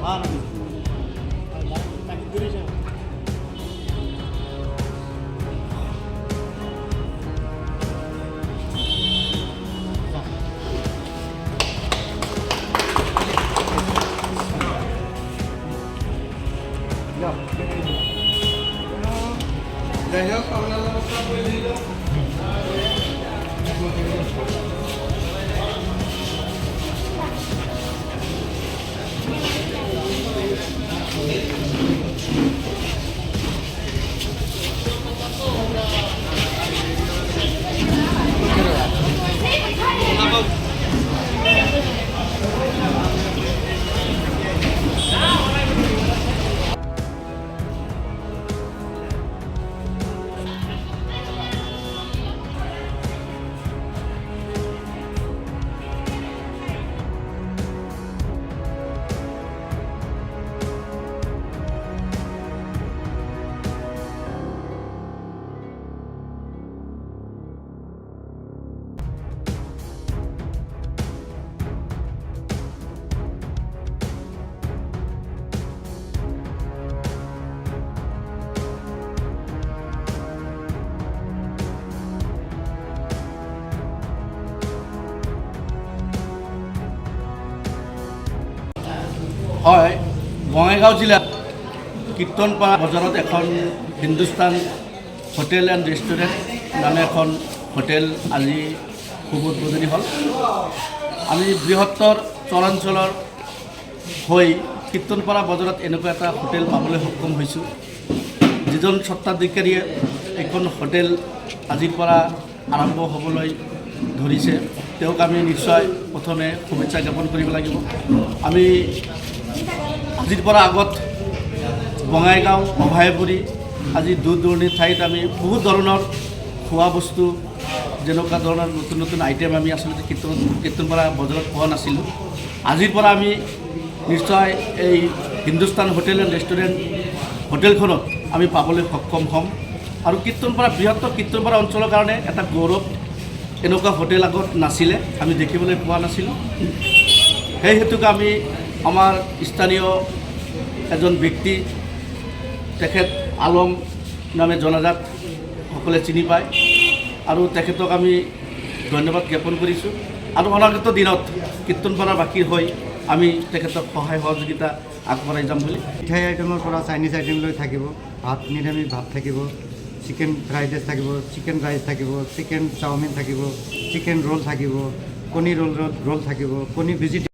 যাই হোক আমৰা নমস্কাৰ কৰে দিল হয় বঙাইগাঁও জিলাত কীৰ্তনপাৰা বজাৰত এখন হিন্দুস্তান হোটেল এণ্ড ৰেষ্টুৰেণ্ট নামে এখন হোটেল আজি শুভ উদ্বোধনী হ'ল। আমি বৃহত্তৰ চৰাঞ্চলৰ হৈ কীৰ্তনপাৰা বজাৰত এনেকুৱা এটা হোটেল পাবলৈ সক্ষম হৈছোঁ। যিজন স্বত্বাধিকাৰীয়ে এইখন হোটেল আজিৰ পৰা আৰম্ভ হ'বলৈ ধৰিছে তেওঁক আমি নিশ্চয় প্ৰথমে শুভেচ্ছা জ্ঞাপন কৰিব লাগিব। আমি আজিৰ পৰা আগত বঙাইগাঁও অভয়াপুৰী আজি দূৰ দূৰণিৰ ঠাইত আমি বহুত ধৰণৰ খোৱা বস্তু যেনেকুৱা ধৰণৰ নতুন নতুন আইটেম আমি আচলতে কীৰ্তনপাৰা বজাৰত পোৱা নাছিলোঁ। আজিৰ পৰা আমি নিশ্চয় এই হিন্দুস্তান হোটেল এণ্ড ৰেষ্টুৰেণ্ট হোটেলখনত আমি পাবলৈ সক্ষম হ'ম। আৰু কীৰ্তনপাৰা বৃহত্তৰ কীৰ্তনপাৰা অঞ্চলৰ কাৰণে এটা গৌৰৱ। এনেকুৱা হোটেল আগত নাছিলে, আমি দেখিবলৈ পোৱা নাছিলোঁ। সেই হেতুকে আমি আমাৰ স্থানীয় এজন ব্যক্তি তেখেত আলম নামে জনাজাত সকলে চিনি পায় আৰু তেখেতক আমি ধন্যবাদ জ্ঞাপন কৰিছোঁ। আৰু অনাগত দিনত কীৰ্তনপাৰাবাসীৰ হৈ আমি তেখেতক সহায় সহযোগিতা আগবঢ়াই যাম বুলি। মিঠাই আইটেমৰ পৰা চাইনিজ আইটেম লৈ থাকিব, ভাত নিৰামিষ ভাত থাকিব, চিকেন ফ্ৰাইড ৰাইচ থাকিব, চিকেন ৰাইচ থাকিব, চিকেন চাওমিন থাকিব, চিকেন ৰোল থাকিব, কণী ৰোল থাকিব, কণী ভেজিটেবল